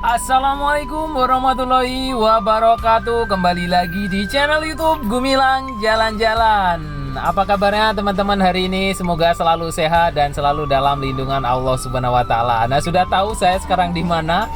Assalamualaikum warahmatullahi wabarakatuh. Kembali lagi di channel YouTube Gumilang Jalan-Jalan. Apa kabarnya teman-teman hari ini? Semoga selalu sehat dan selalu dalam lindungan Allah Subhanahu wa taala. Nah, sudah tahu saya sekarang di mana?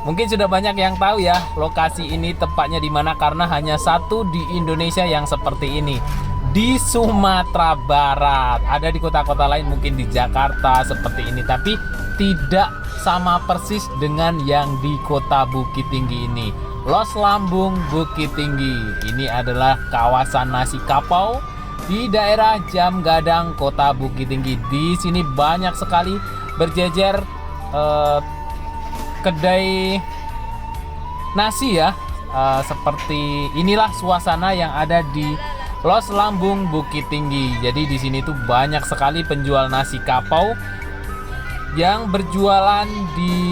Mungkin sudah banyak yang tahu ya lokasi ini tepatnya di mana, karena hanya satu di Indonesia yang seperti ini. Di Sumatera Barat. Ada di kota-kota lain, mungkin di Jakarta seperti ini, tapi tidak sama persis dengan yang di kota Bukit Tinggi ini. Los Lambung Bukit Tinggi. Ini adalah kawasan nasi kapau di daerah Jam Gadang, kota Bukit Tinggi. Di sini banyak sekali berjejer kedai nasi ya. Seperti inilah suasana yang ada di Los Lambung Bukit Tinggi. Jadi di sini tuh banyak sekali penjual nasi kapau yang berjualan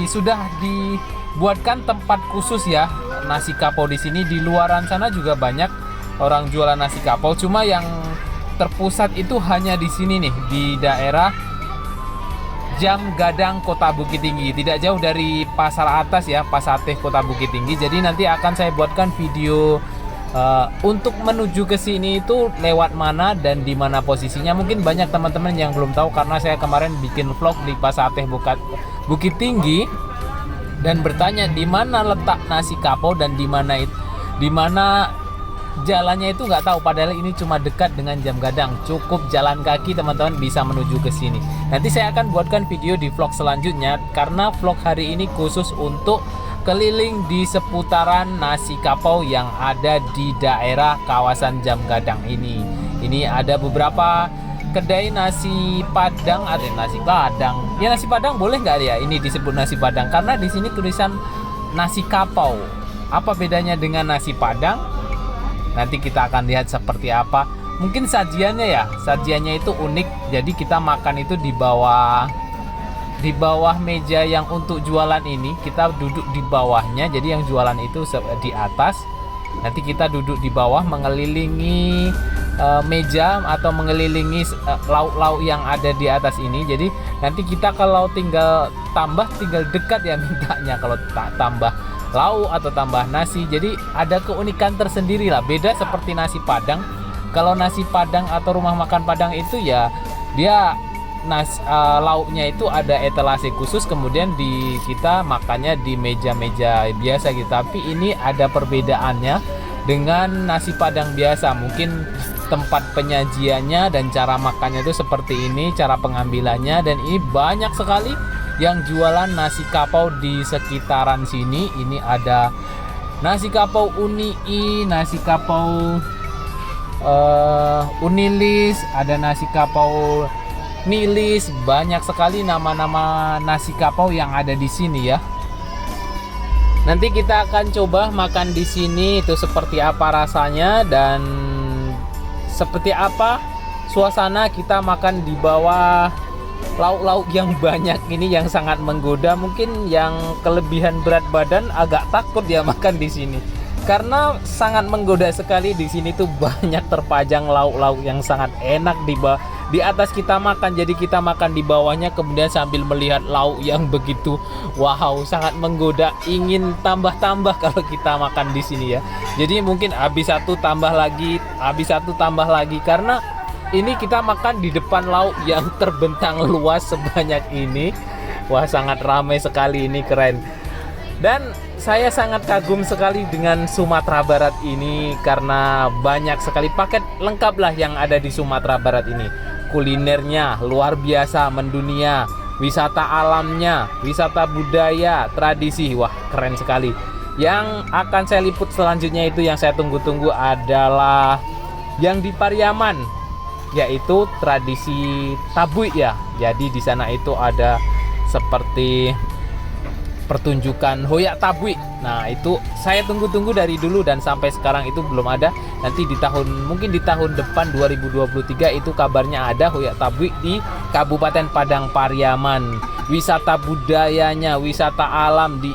sudah dibuatkan tempat khusus ya nasi kapau di sini. Di luaran sana juga banyak orang jualan nasi kapau, cuma yang terpusat itu hanya di sini nih, di daerah Jam Gadang, kota Bukit Tinggi, tidak jauh dari Pasar Atas ya, Pasar Teh, kota Bukit Tinggi. Jadi nanti akan saya buatkan video untuk menuju ke sini itu lewat mana dan di mana posisinya. Mungkin banyak teman-teman yang belum tahu, karena saya kemarin bikin vlog di Pasar Teh Bukit Tinggi dan bertanya di mana letak nasi kapau dan di mana jalannya itu nggak tahu. Padahal ini cuma dekat dengan Jam Gadang, cukup jalan kaki teman-teman bisa menuju ke sini. Nanti saya akan buatkan video di vlog selanjutnya, karena vlog hari ini khusus untuk keliling di seputaran nasi kapau yang ada di daerah kawasan Jam Gadang ini. Ini ada beberapa kedai nasi padang, ada nasi padang. Ya nasi padang boleh nggak ya ini disebut nasi padang? Karena di sini tulisan nasi kapau. Apa bedanya dengan nasi padang? Nanti kita akan lihat seperti apa. Mungkin sajiannya ya, sajiannya itu unik. Jadi kita makan itu di bawah meja yang untuk jualan ini, kita duduk di bawahnya. Jadi yang jualan itu di atas, nanti kita duduk di bawah mengelilingi meja atau mengelilingi lauk-lauk yang ada di atas ini. Jadi nanti kita kalau tinggal dekat ya mintanya, kalau tak tambah lauk atau tambah nasi. Jadi ada keunikan tersendiri lah, beda seperti nasi padang. Kalau nasi padang atau rumah makan padang itu ya dia lauknya itu ada etalase khusus, kemudian kita makannya di meja-meja biasa gitu. Tapi ini ada perbedaannya dengan nasi padang biasa. Mungkin tempat penyajiannya dan cara makannya itu seperti ini, cara pengambilannya. Dan ini banyak sekali yang jualan nasi kapau di sekitaran sini. Ini ada nasi kapau Unii, nasi kapau Unilis, ada nasi kapau Nilis. Banyak sekali nama-nama nasi kapau yang ada di sini ya. Nanti kita akan coba makan di sini itu seperti apa rasanya dan seperti apa suasana kita makan di bawah lauk-lauk yang banyak ini, yang sangat menggoda. Mungkin yang kelebihan berat badan agak takut ya makan di sini, karena sangat menggoda sekali. Di sini tuh banyak terpajang lauk-lauk yang sangat enak di atas kita makan. Jadi kita makan di bawahnya, kemudian sambil melihat lauk yang begitu wow, sangat menggoda. Ingin tambah-tambah kalau kita makan di sini ya. Jadi mungkin habis satu tambah lagi, karena ini kita makan di depan lauk yang terbentang luas sebanyak ini. Wah, sangat ramai sekali, ini keren. Dan saya sangat kagum sekali dengan Sumatera Barat ini, karena banyak sekali paket lengkap lah yang ada di Sumatera Barat ini. Kulinernya luar biasa, mendunia, wisata alamnya, wisata budaya, tradisi, wah keren sekali. Yang akan saya liput selanjutnya itu yang saya tunggu-tunggu adalah yang di Pariaman, yaitu tradisi Tabui ya. Jadi di sana itu ada seperti pertunjukan hoyak tabui. Nah, itu saya tunggu-tunggu dari dulu dan sampai sekarang itu belum ada. Nanti mungkin di tahun depan 2023 itu kabarnya ada hoyak tabui di Kabupaten Padang Pariaman. Wisata budayanya, wisata alam di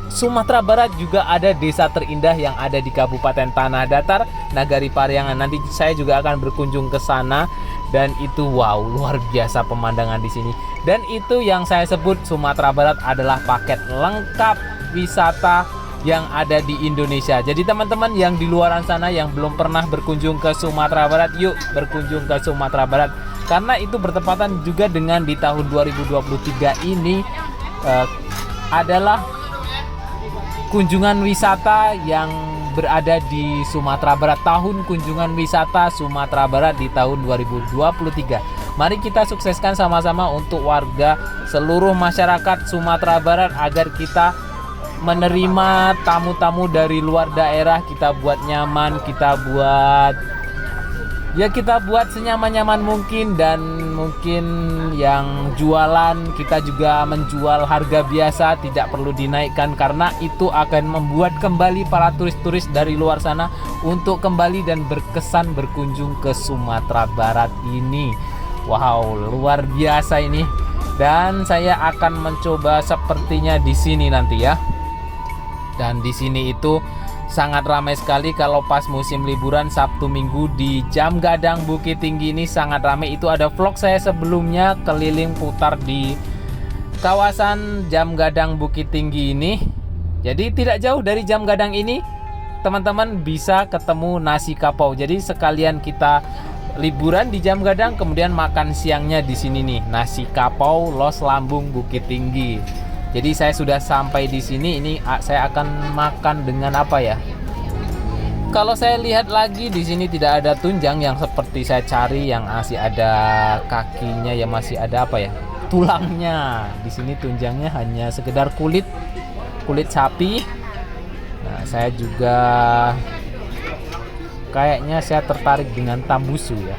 Sumatera Barat juga ada desa terindah yang ada di Kabupaten Tanah Datar, Nagari Pariangan. Nanti saya juga akan berkunjung ke sana dan itu wow, luar biasa pemandangan di sini. Dan itu yang saya sebut Sumatera Barat adalah paket lengkap wisata yang ada di Indonesia. Jadi teman-teman yang di luar sana yang belum pernah berkunjung ke Sumatera Barat, yuk berkunjung ke Sumatera Barat. Karena itu bertepatan juga dengan di tahun 2023 ini adalah kunjungan wisata yang berada di Sumatera Barat. Tahun kunjungan wisata Sumatera Barat di tahun 2023. Mari kita sukseskan sama-sama untuk warga seluruh masyarakat Sumatera Barat agar kita menerima tamu-tamu dari luar daerah. Kita buat nyaman, kita buat senyaman-nyaman mungkin, dan mungkin yang jualan kita juga menjual harga biasa, tidak perlu dinaikkan, karena itu akan membuat kembali para turis-turis dari luar sana untuk kembali dan berkesan berkunjung ke Sumatera Barat ini. Wow, luar biasa ini. Dan saya akan mencoba sepertinya di sini nanti ya. Dan di sini itu sangat ramai sekali kalau pas musim liburan Sabtu Minggu di Jam Gadang Bukit Tinggi ini sangat ramai. Itu ada vlog saya sebelumnya keliling putar di kawasan Jam Gadang Bukit Tinggi ini. Jadi tidak jauh dari Jam Gadang ini teman-teman bisa ketemu nasi kapau. Jadi sekalian kita liburan di Jam Gadang, kemudian makan siangnya di sini nih, nasi kapau Los Lambung Bukit Tinggi. Jadi saya sudah sampai di sini. Ini saya akan makan dengan apa ya? Kalau saya lihat lagi di sini tidak ada tunjang yang seperti saya cari, yang masih ada kakinya, yang masih ada apa ya? Tulangnya. Di sini tunjangnya hanya sekedar kulit sapi. Nah, saya juga kayaknya saya tertarik dengan tambusu ya.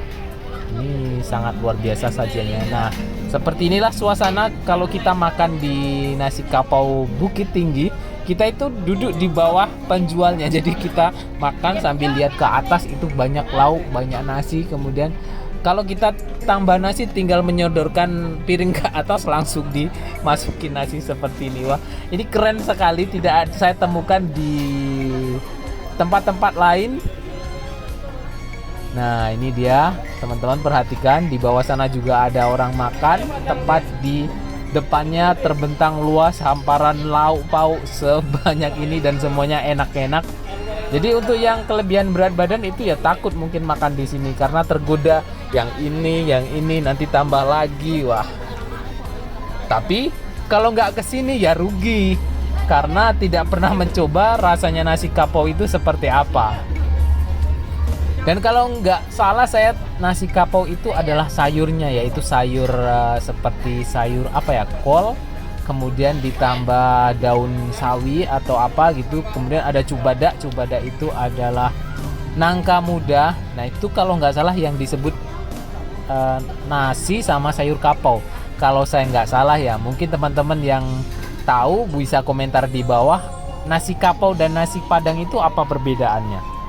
Ini sangat luar biasa sajiannya. Nah, seperti inilah suasana kalau kita makan di nasi kapau Bukit Tinggi. Kita itu duduk di bawah penjualnya. Jadi kita makan sambil lihat ke atas, itu banyak lauk, banyak nasi. Kemudian kalau kita tambah nasi tinggal menyodorkan piring ke atas, langsung dimasukin nasi seperti ini. Wah, ini keren sekali. Tidak saya temukan di tempat-tempat lain. Nah, ini dia teman-teman, perhatikan di bawah sana juga ada orang makan. Tepat di depannya terbentang luas hamparan lauk pauk sebanyak ini dan semuanya enak-enak. Jadi untuk yang kelebihan berat badan itu ya takut mungkin makan di sini karena tergoda yang ini nanti tambah lagi. Wah. Tapi kalau nggak kesini ya rugi karena tidak pernah mencoba rasanya nasi kapau itu seperti apa. Dan kalau nggak salah saya, nasi kapau itu adalah sayurnya, yaitu sayur seperti sayur apa ya, kol, kemudian ditambah daun sawi atau apa gitu, kemudian ada cubada itu adalah nangka muda. Nah itu kalau nggak salah yang disebut nasi sama sayur kapau. Kalau saya nggak salah ya, mungkin teman-teman yang tahu bisa komentar di bawah, nasi kapau dan nasi padang itu apa perbedaannya.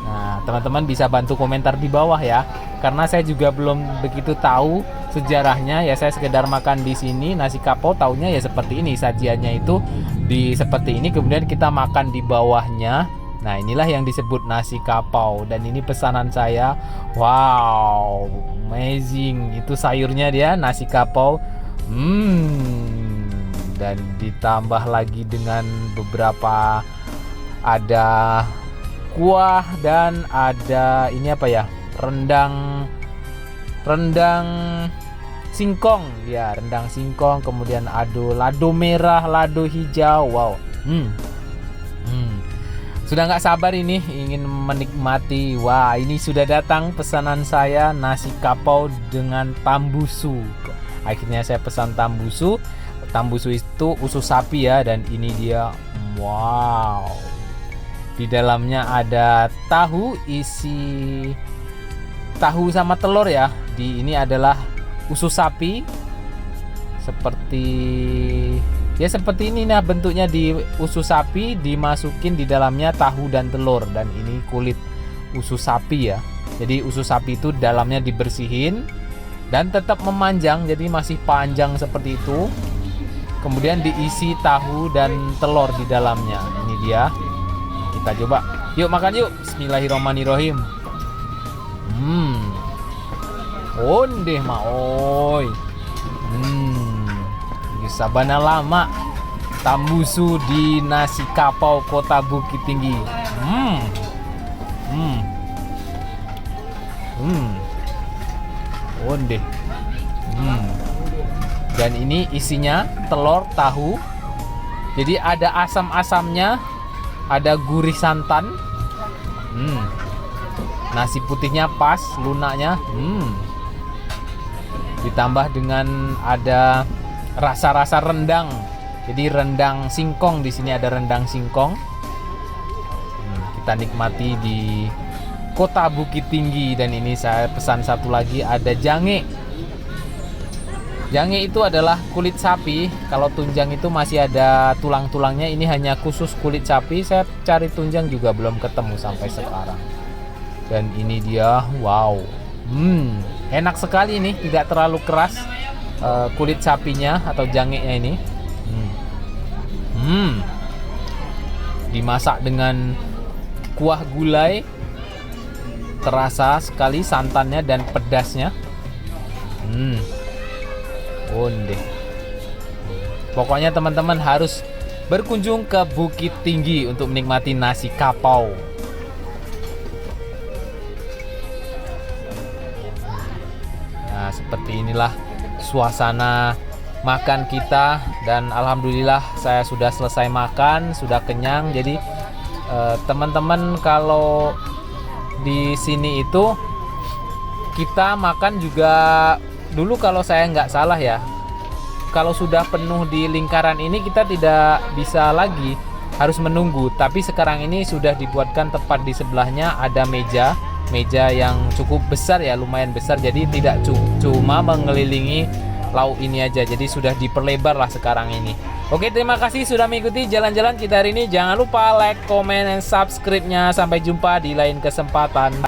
Nah, teman-teman bisa bantu komentar di bawah ya. Karena saya juga belum begitu tahu sejarahnya ya, saya sekedar makan di sini nasi kapau, taunya ya seperti ini, sajiannya itu seperti ini, kemudian kita makan di bawahnya. Nah, inilah yang disebut nasi kapau dan ini pesanan saya. Wow, amazing. Itu sayurnya dia, nasi kapau. Dan ditambah lagi dengan beberapa, ada kuah dan ada ini apa ya, rendang singkong ya, rendang singkong, kemudian lado merah, lado hijau. Wow, sudah nggak sabar ini ingin menikmati. Wah, ini sudah datang pesanan saya, nasi kapau dengan tambusu. Akhirnya saya pesan tambusu itu usus sapi ya, dan ini dia. Wow, di dalamnya ada tahu, isi tahu sama telur ya. Ini adalah usus sapi seperti ini. Nah, bentuknya di usus sapi dimasukin di dalamnya tahu dan telur, dan ini kulit usus sapi ya. Jadi usus sapi itu dalamnya dibersihin dan tetap memanjang, jadi masih panjang seperti itu. Kemudian diisi tahu dan telur di dalamnya. Ini dia. Kita coba. Yuk makan yuk. Bismillahirrahmanirrahim. Ondeh ma oi. Sabana lama. Tambusu di nasi kapau Kota Bukit Tinggi. Onde. Dan ini isinya telur, tahu. Jadi ada asam-asamnya, ada gurih santan. Nasi putihnya pas, lunaknya. Ditambah dengan ada rasa-rasa rendang. Jadi rendang singkong, di sini ada rendang singkong. Kita nikmati di Kota Bukit Tinggi. Dan ini saya pesan satu lagi, ada jange. Jange itu adalah kulit sapi. Kalau tunjang itu masih ada tulang-tulangnya. Ini hanya khusus kulit sapi. Saya cari tunjang juga belum ketemu sampai sekarang. Dan ini dia, wow, enak sekali ini, tidak terlalu keras kulit sapinya atau jangenya ini. Dimasak dengan kuah gulai, terasa sekali santannya dan pedasnya. Onde. Pokoknya teman-teman harus berkunjung ke Bukit Tinggi untuk menikmati nasi kapau. Nah, seperti inilah suasana makan kita, dan alhamdulillah saya sudah selesai makan, sudah kenyang. Jadi teman-teman kalau di sini itu kita makan juga dulu, kalau saya nggak salah ya, kalau sudah penuh di lingkaran ini kita tidak bisa lagi, harus menunggu. Tapi sekarang ini sudah dibuatkan tepat di sebelahnya ada meja yang cukup besar ya, lumayan besar. Jadi tidak cuma mengelilingi lauk ini aja, jadi sudah diperlebar lah sekarang ini. Oke, terima kasih sudah mengikuti jalan-jalan kita hari ini. Jangan lupa like, comment, dan subscribe-nya. Sampai jumpa di lain kesempatan.